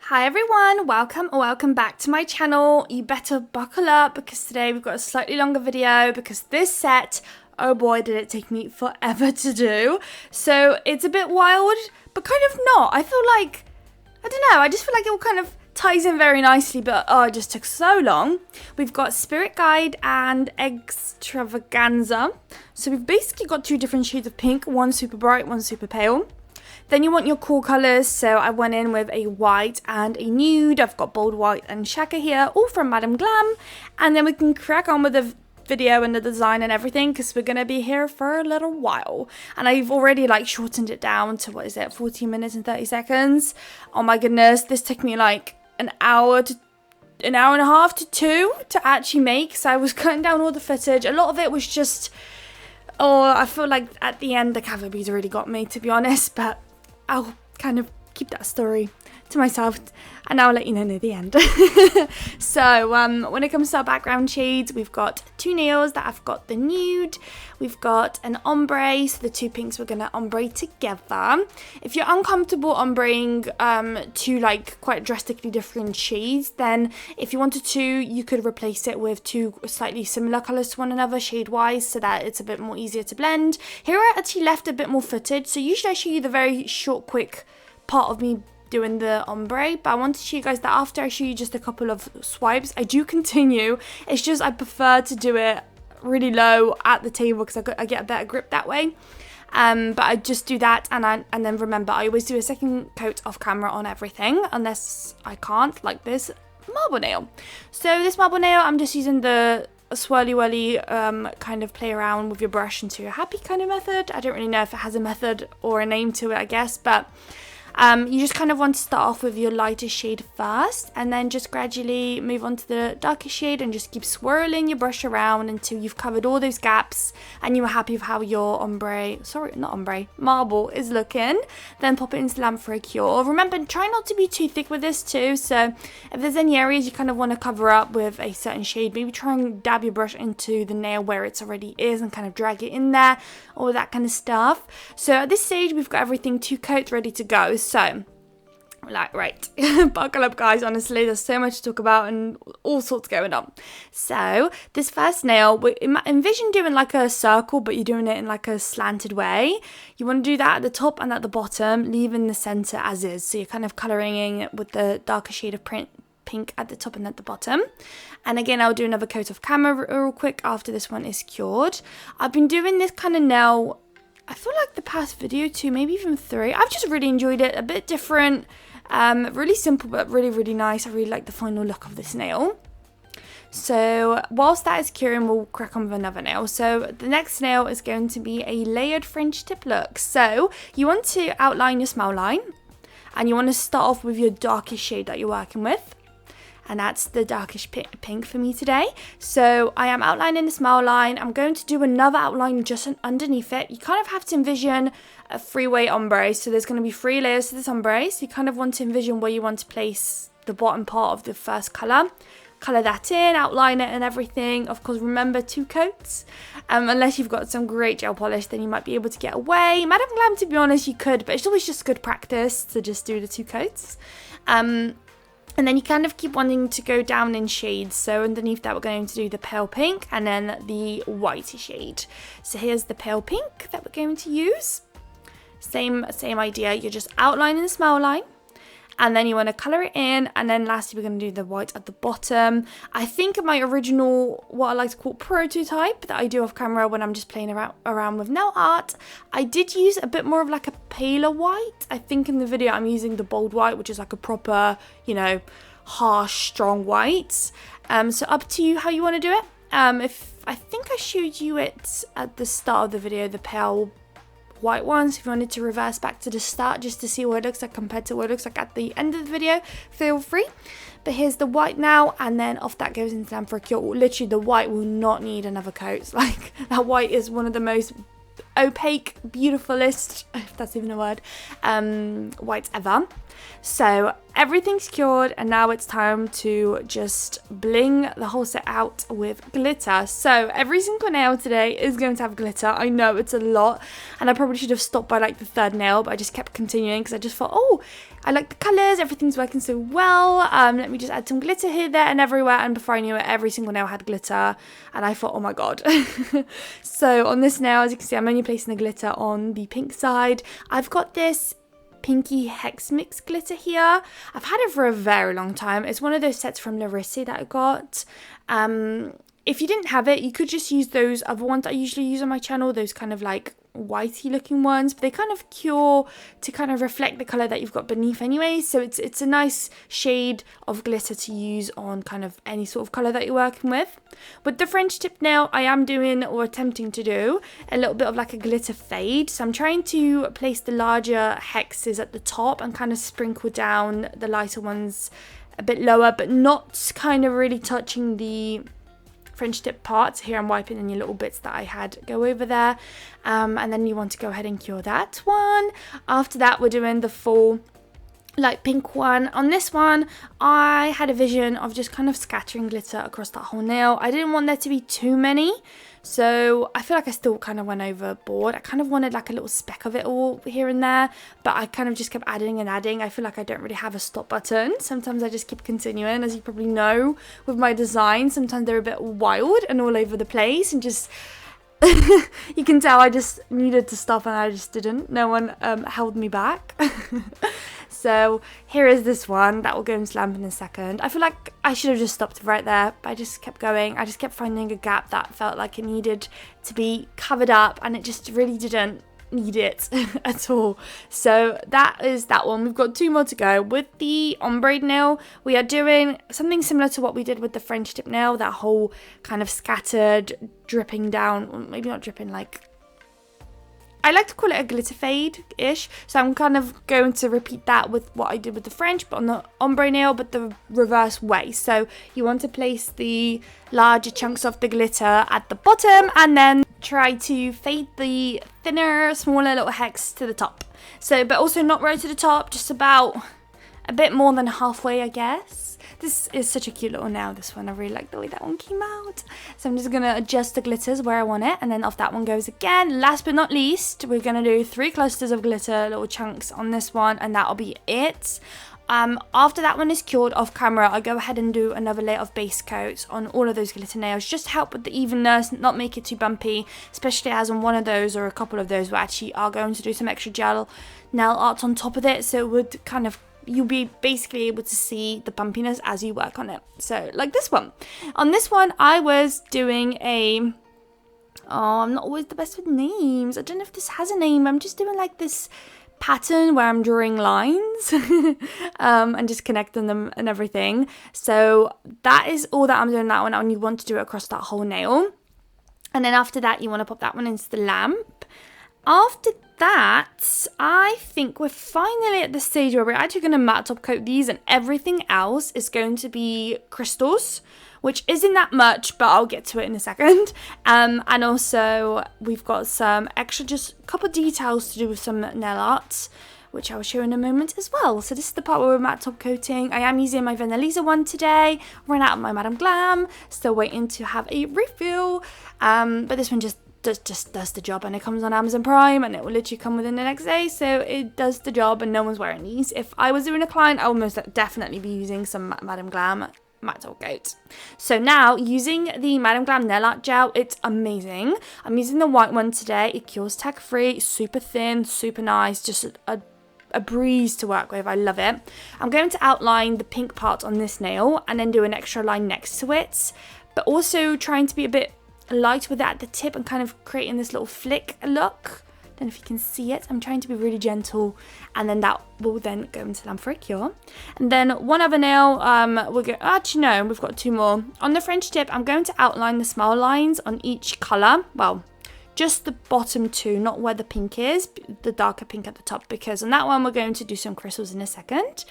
Hi everyone, welcome back to my channel. You better buckle up because today we've got a slightly longer video because this set, oh boy, did it take me forever to do. So it's a bit wild, but kind of not. I feel like, I don't know, I just feel like it all kind of ties in very nicely, but oh, it just took so long. We've got Spirit Guide and Extravaganza. So we've basically got two different shades of pink, one super bright, one super pale. Then you want your cool colours, so I went in with a white and a nude. I've got bold white and shaka here, all from Madam Glam. And then we can crack on with the video and the design and everything because we're going to be here for a little while. And I've already shortened it down to, 14 minutes and 30 seconds. Oh my goodness, this took me an hour and a half to 2 to actually make. So I was cutting down all the footage. A lot of it was just, I feel like at the end the cover bees already got me, to be honest, but I'll kind of keep that story to myself and I'll let you know near the end. So when it comes to our background shades, we've got two nails that I've got the nude, we've got an ombre, so the two pinks we're gonna ombre together. If you're uncomfortable ombreing two quite drastically different shades, then if you wanted to, you could replace it with two slightly similar colors to one another shade wise, so that it's a bit more easier to blend. Here I actually left a bit more footage, so usually I show you the very short quick part of me doing the ombre, but I want to show you guys that after I show you just a couple of swipes, I do continue. It's just I prefer to do it really low at the table because I get a better grip that way. But I just do that, and then remember, I always do a second coat off camera on everything unless I can't, like this marble nail. So this marble nail, I'm just using the swirly whirly kind of play around with your brush until you're happy kind of method. I don't really know if it has a method or a name to it, I guess, but you just kind of want to start off with your lighter shade first and then just gradually move on to the darker shade and just keep swirling your brush around until you've covered all those gaps and you are happy with how your marble is looking. Then pop it into the lamp for a cure. Remember, try not to be too thick with this too, so if there's any areas you kind of want to cover up with a certain shade, maybe try and dab your brush into the nail where it already is and kind of drag it in there, all that kind of stuff. So at this stage we've got everything, 2 coats ready to go. So, right, buckle up guys, honestly, there's so much to talk about and all sorts going on. So, this first nail, we envision doing like a circle, but you're doing it in like a slanted way. You want to do that at the top and at the bottom, leaving the center as is. So, you're kind of coloring it with the darker shade of pink at the top and at the bottom. And again, I'll do another coat of camera real quick after this one is cured. I've been doing this kind of nail, I feel like the past video 2, maybe even 3. I've just really enjoyed it. A bit different, really simple, but really, really nice. I really like the final look of this nail. So whilst that is curing, we'll crack on with another nail. So the next nail is going to be a layered French tip look. So you want to outline your smile line and you want to start off with your darkest shade that you're working with. And that's the darkest pink for me today. So I am outlining the smile line. I'm going to do another outline just underneath it. You kind of have to envision a 3-way ombre. So there's going to be 3 layers to this ombre. So you kind of want to envision where you want to place the bottom part of the first colour. Colour that in, outline it and everything. Of course, remember 2 coats. Unless you've got some great gel polish, then you might be able to get away. Madam Glam, to be honest, you could. But it's always just good practice to just do the 2 coats. And then you kind of keep wanting to go down in shades. So underneath that, we're going to do the pale pink and then the white shade. So here's the pale pink that we're going to use. Same idea. You're just outlining the smile line. And then you want to colour it in. And then lastly, we're going to do the white at the bottom. I think in my original, what I like to call prototype that I do off camera when I'm just playing around with nail art, I did use a bit more of like a paler white. I think in the video I'm using the bold white, which is like a proper, harsh, strong white. So up to you how you want to do it. If I think I showed you it at the start of the video, the pale white ones. If you wanted to reverse back to the start just to see what it looks like compared to what it looks like at the end of the video, feel free. But here's the white now, and then off that goes into lamp for a cure. Literally, the white will not need another coat. Like, that white is one of the most opaque, beautifulest, if that's even a word, whites ever. So everything's cured, and now it's time to just bling the whole set out with glitter. So every single nail today is going to have glitter. I know it's a lot, and I probably should have stopped by like the 3rd nail, but I just kept continuing because I just thought, oh, I like the colours, everything's working so well. Let me just add some glitter here, there and everywhere, and before I knew it, every single nail had glitter, and I thought, oh my god. So on this nail, as you can see, I'm only placing the glitter on the pink side. I've got this pinky hex mix glitter here. I've had it for a very long time. It's one of those sets from Larissa that I got. If you didn't have it, you could just use those other ones I usually use on my channel, those kind of like whitey looking ones, but they kind of cure to kind of reflect the color that you've got beneath anyway, so it's a nice shade of glitter to use on kind of any sort of color that you're working with. With the French tip nail, I am doing, or attempting to do, a little bit of like a glitter fade, so I'm trying to place the larger hexes at the top and kind of sprinkle down the lighter ones a bit lower, but not kind of really touching the French tip parts. Here I'm wiping any little bits that I had go over there, and then you want to go ahead and cure that one. After that, we're doing the full light pink one. On this one, I had a vision of just kind of scattering glitter across that whole nail. I didn't want there to be too many, so I feel like I still kind of went overboard. I kind of wanted like a little speck of it all here and there, but I kind of just kept adding and adding. I feel like I don't really have a stop button. Sometimes I just keep continuing, as you probably know with my design. Sometimes they're a bit wild and all over the place, and just you can tell I just needed to stop and I just didn't. No one held me back. So here is this one that will go into lamp in a second. I feel like I should have just stopped right there, but I just kept going. I just kept finding a gap that felt like it needed to be covered up, and it just really didn't need it at all. So that is that one. We've got two more to go. With the ombre nail, we are doing something similar to what we did with the French tip nail, that whole kind of scattered, dripping down, or maybe not dripping, like, I like to call it a glitter fade-ish, so I'm kind of going to repeat that with what I did with the French, but on the ombre nail, but the reverse way. So you want to place the larger chunks of the glitter at the bottom, and then try to fade the thinner, smaller little hex to the top. So, but also not right to the top, just about a bit more than halfway, I guess. This is such a cute little nail, this one. I really like the way that one came out. So I'm just going to adjust the glitters where I want it, and then off that one goes again. Last but not least, we're going to do 3 clusters of glitter, little chunks on this one, and that'll be it. After that one is cured off camera, I go ahead and do another layer of base coat on all of those glitter nails, just to help with the evenness, not make it too bumpy, especially as on one of those or a couple of those we actually are going to do some extra gel nail art on top of it, so it would kind of, you'll be basically able to see the bumpiness as you work on it. So like this one. On this one, I was doing I'm not always the best with names. I don't know if this has a name. I'm just doing like this pattern where I'm drawing lines and just connecting them and everything. So that is all that I'm doing that one, and you want to do it across that whole nail. And then after that, you want to pop that one into the lamp. After that, I think we're finally at the stage where we're actually going to matte top coat these, and everything else is going to be crystals, which isn't that much, but I'll get to it in a second. And also we've got some extra, just a couple of details to do with some nail art, which I'll show in a moment as well. So this is the part where we're matte top coating. I am using my Vanillisa one today. Ran out of my Madame Glam. Still waiting to have a refill. But this one just does the job, and it comes on Amazon Prime, and it will literally come within the next day, so it does the job, and no one's wearing these. If I was doing a client, I would most definitely be using some Madame Glam matte top coat. So now, using the Madame Glam nail art gel, it's amazing. I'm using the white one today. It cures tag free, super thin, super nice, just a breeze to work with. I love it. I'm going to outline the pink part on this nail and then do an extra line next to it, but also trying to be a bit light with that at the tip and kind of creating this little flick look. Don't know if you can see it. I'm trying to be really gentle, and then that will then go into lamp for a cure. And then one other nail, actually no, we've got 2 more. On the French tip, I'm going to outline the smile lines on each colour. Well, just the bottom 2, not where the pink is, the darker pink at the top, because on that one we're going to do some crystals in a second.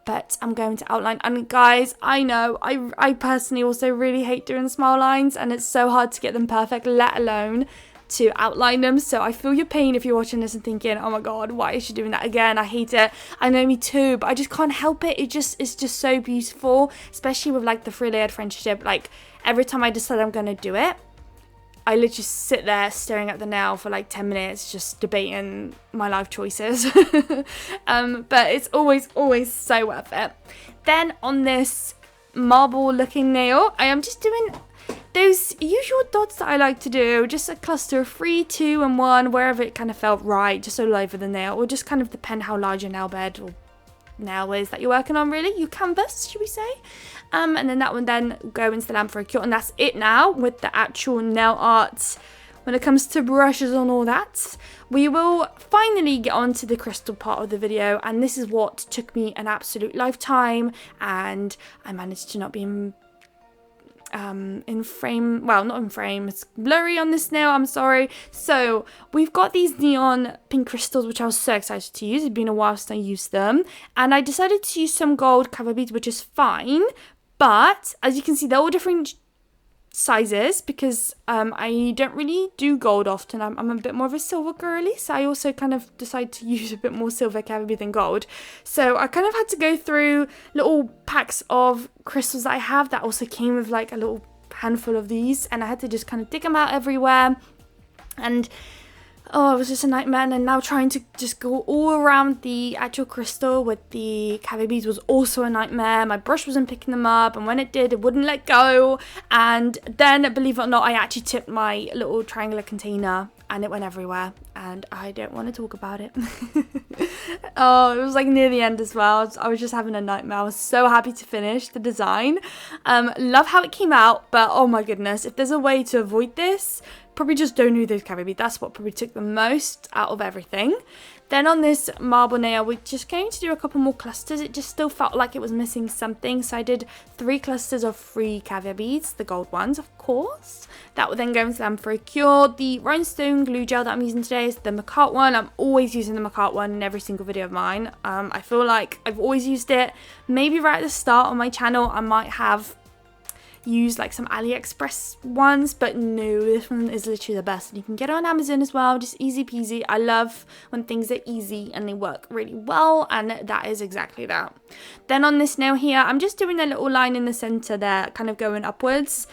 But I'm going to outline, and guys, I know, I personally also really hate doing smile lines, and it's so hard to get them perfect, let alone to outline them. So I feel your pain if you're watching this and thinking, oh my god, why is she doing that again? I hate it. I know, me too, but I just can't help it. It's just so beautiful, especially with like the 3-layered French tip. Like every time I decide I'm going to do it, I literally sit there staring at the nail for like 10 minutes just debating my life choices. But it's always so worth it. Then on this marble looking nail, I am just doing those usual dots that I like to do, just a cluster of 3, 2 and 1, wherever it kind of felt right, just all over the nail, or just kind of depend how large your nail bed or nail is that you're working on, really, your canvas, should we say. And then that one then go into the lamp for a cure, and that's it now with the actual nail art. When it comes to brushes and all that, we will finally get on to the crystal part of the video, and this is what took me an absolute lifetime, and I managed to not be in frame, well, not in frame, it's blurry on this nail, I'm sorry. So we've got these neon pink crystals, which I was so excited to use. It's been a while since I used them, and I decided to use some gold cover beads, which is fine, but as you can see, they're all different sizes because I don't really do gold often. I'm a bit more of a silver girly, so I also kind of decided to use a bit more silver cover bead than gold. So I kind of had to go through little packs of crystals that I have that also came with like a little handful of these, and I had to just kind of dig them out everywhere, and oh, it was just a nightmare. And then now trying to just go all around the actual crystal with the cover beads was also a nightmare. My brush wasn't picking them up, and when it did, it wouldn't let go. And then, believe it or not, I actually tipped my little triangular container and it went everywhere, and I don't want to talk about it. Oh, it was like near the end as well. I was just having a nightmare. I was so happy to finish the design. Love how it came out, but oh my goodness, if there's a way to avoid this, probably just don't do those cover beads. That's what probably took the most out of everything. Then on this marble nail, we're just going to do a couple more clusters. It just still felt like it was missing something, so I did 3 clusters of 3 caviar beads, the gold ones, of course. That will then go into them for a cure. The rhinestone glue gel that I'm using today is the McCart one. I'm always using the McCart one in every single video of mine. I feel like I've always used it. Maybe right at the start on my channel, I might have use like some AliExpress ones, but no, this one is literally the best, and you can get it on Amazon as well, just easy peasy. I love when things are easy and they work really well, and that is exactly that. Then on this nail here, I'm just doing a little line in the center there, kind of going upwards,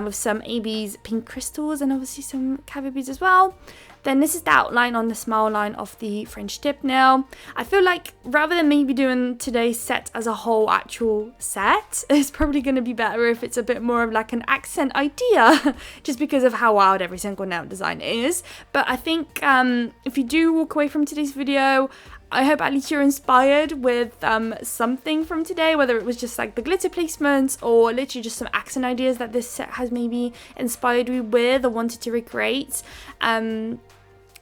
with some AB's pink crystals and obviously some caviar beads as well. Then this is the outline on the smile line of the French tip nail. I feel like rather than maybe doing today's set as a whole actual set, it's probably going to be better if it's a bit more of like an accent idea, just because of how wild every single nail design is. But I think if you do walk away from today's video, I hope at least you're inspired with something from today, whether it was just like the glitter placements or literally just some accent ideas that this set has maybe inspired me with or wanted to recreate.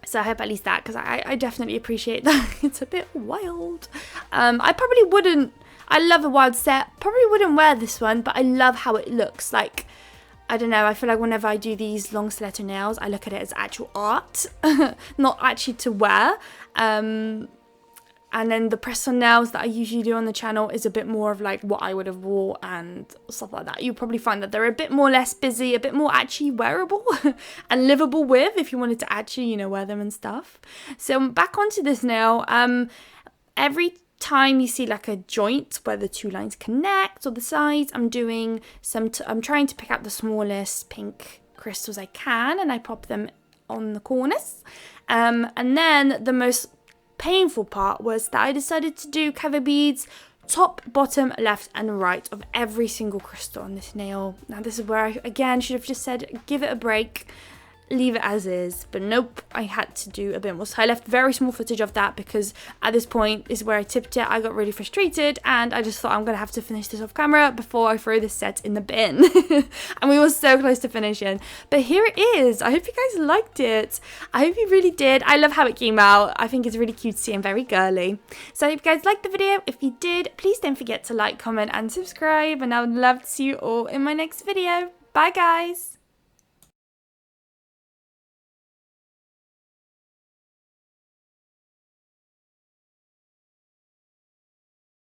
So I hope at least that, because I definitely appreciate that. It's a bit wild. I probably wouldn't, I love a wild set, probably wouldn't wear this one, but I love how it looks. Like, I don't know, I feel like whenever I do these long stiletto nails, I look at it as actual art, not actually to wear. And then the press-on nails that I usually do on the channel is a bit more of like what I would have wore and stuff like that. You'll probably find that they're a bit more less busy, a bit more actually wearable and livable with if you wanted to actually, you know, wear them and stuff. So back onto this nail. Every time you see like a joint where the 2 lines connect or the sides, I'm doing some, I'm trying to pick out the smallest pink crystals I can, and I pop them on the corners. And then the most painful part was that I decided to do cover beads top, bottom, left and right of every single crystal on this nail. Now this is where I again should have just said give it a break, leave it as is, but nope, I had to do a bit more. So I left very small footage of that because at this point is where I tipped it. I got really frustrated and I just thought I'm gonna have to finish this off camera before I throw this set in the bin. And we were so close to finishing, but here it is. I hope you guys liked it. I hope you really did. I love how it came out. I think it's really cutesy and very girly. So I hope you guys liked the video. If you did, please don't forget to like, comment and subscribe, and I would love to see you all in my next video. Bye guys.